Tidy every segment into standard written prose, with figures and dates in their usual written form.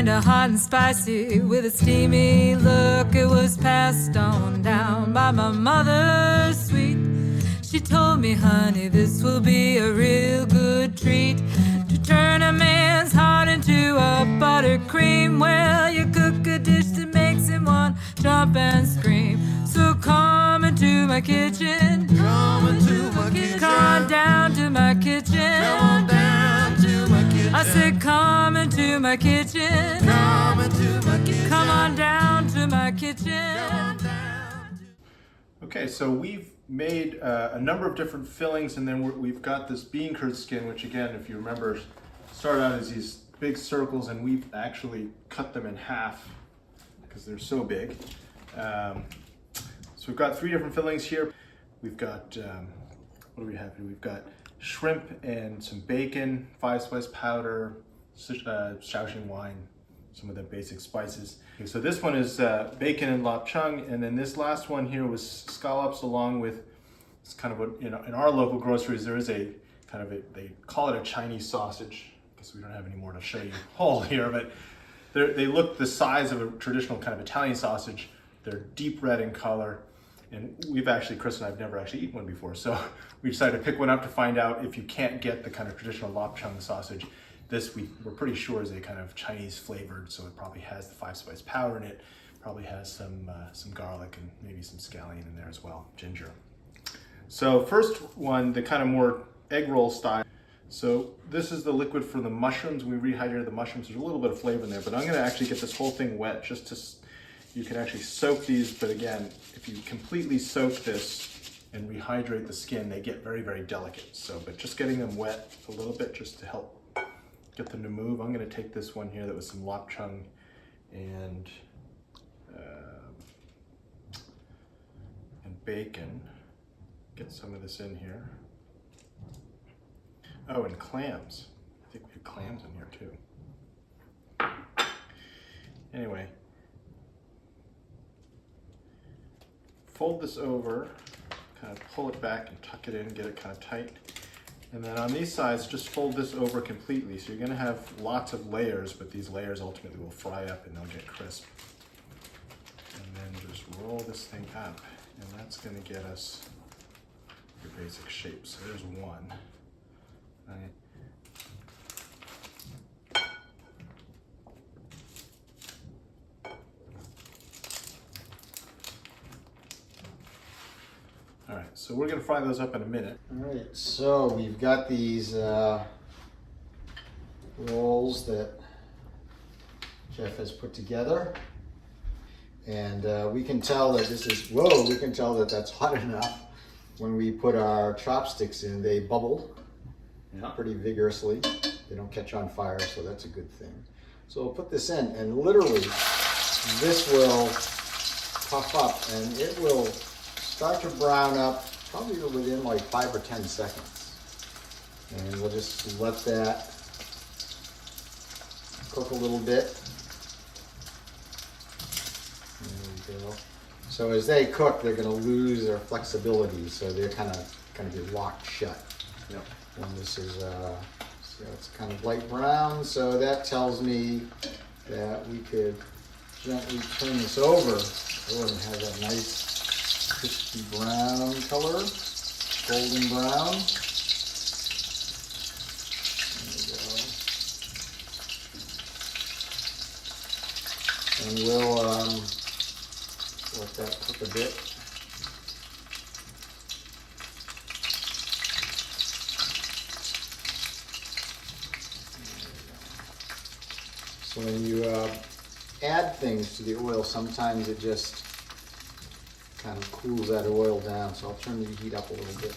tender, hot and spicy, with a steamy look. It was passed on down by my mother, sweet. She told me, honey, this will be a real good treat, to turn a man's heart into a buttercream. Well, you cook a dish that makes him want jump and scream. So come into my kitchen, Come into my kitchen. come on down to my kitchen. Come on down to my kitchen. I said, come into my kitchen. Come into my kitchen. Come on down to my kitchen. Okay, so we've made a number of different fillings, and then we've got this bean curd skin, which again, if you remember, started out as these big circles, and we've actually cut them in half because they're so big. So we've got 3 different fillings here. We've got, what do we have here? We've got shrimp and some bacon, 5-spice powder, Shaoxing wine, some of the basic spices. Okay, so this one is bacon and lap chung, and then this last one here was scallops, along with, it's kind of what, in our local groceries, there is a kind of they call it a Chinese sausage, because we don't have any more to show you whole here, but they look the size of a traditional kind of Italian sausage. They're deep red in color, and we've actually, Chris and I have never actually eaten one before, so we decided to pick one up to find out if you can't get the kind of traditional lap chung sausage. This we're pretty sure is a kind of Chinese flavored, so it probably has the 5-spice powder in it, probably has some garlic and maybe some scallion in there as well, ginger. So first one, the kind of more egg roll style. So this is the liquid for the mushrooms. We rehydrated the mushrooms. There's a little bit of flavor in there, but I'm gonna actually get this whole thing wet just to, you can actually soak these, but again, if you completely soak this and rehydrate the skin, they get very, very delicate. So, but just getting them wet a little bit just to help get them to move. I'm going to take this one here that was some lap chung and bacon. Get some of this in here. Oh, and clams. I think we have clams in here too. Anyway, fold this over, kind of pull it back and tuck it in, get it kind of tight. And then on these sides, just fold this over completely. So you're gonna have lots of layers, but these layers ultimately will fry up and they'll get crisp. And then just roll this thing up, and that's gonna get us your basic shape. So there's one. Right. All right, so we're gonna fry those up in a minute. All right, so we've got these rolls that Jeff has put together, and we can tell that this is, we can tell that that's hot enough. When we put our chopsticks in, they bubble pretty vigorously. They don't catch on fire, so that's a good thing. So we'll put this in, and literally this will puff up, and it will start to brown up probably within like 5 or 10 seconds. And we'll just let that cook a little bit. There we go. So as they cook, they're going to lose their flexibility, so they're kind of be locked shut. Yep. And this is so it's kind of light brown, so that tells me that we could gently turn this over and have that nice crispy brown color, golden brown. There we go. And we'll let that cook a bit. So when you add things to the oil, sometimes it just kind of cools that oil down. So I'll turn the heat up a little bit.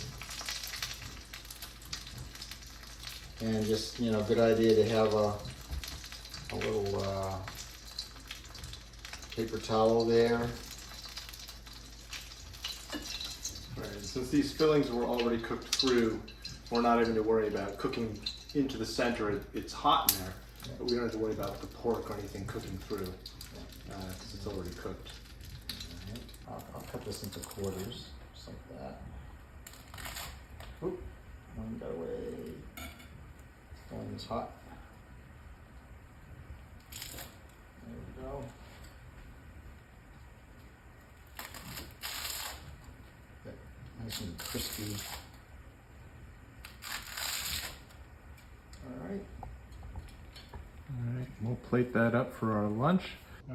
And just, good idea to have a little paper towel there. Right, and since these fillings were already cooked through, we're not even to worry about cooking into the center. It's hot in there, but we don't have to worry about the pork or anything cooking through because it's already cooked. All right. I'll cut this into quarters, just like that. Oop, one got away. One is hot. Nice and crispy. All right. All right, we'll plate that up for our lunch.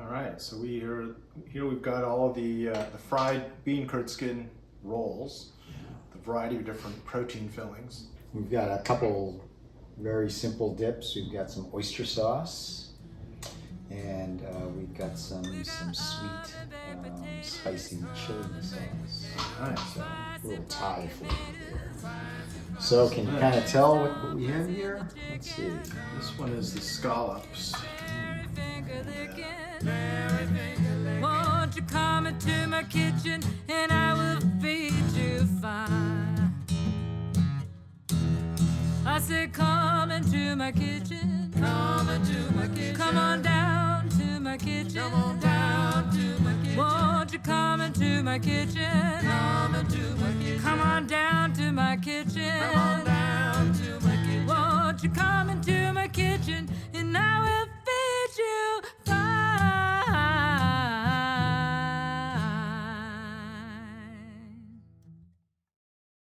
All right, so here we've got all the fried bean curd skin rolls, the variety of different protein fillings. We've got a couple very simple dips. We've got some oyster sauce, and we've got some sweet, spicy chili sauce. All right, So a little Thai flavor there. So can you kind of tell what we have here? Let's see. this one is the scallops. Won't you come into my kitchen and I will feed you fine? I said, come into my kitchen. Come into my kitchen. Come on down to my kitchen. Come on down to my kitchen. Won't you come into my kitchen? Come into my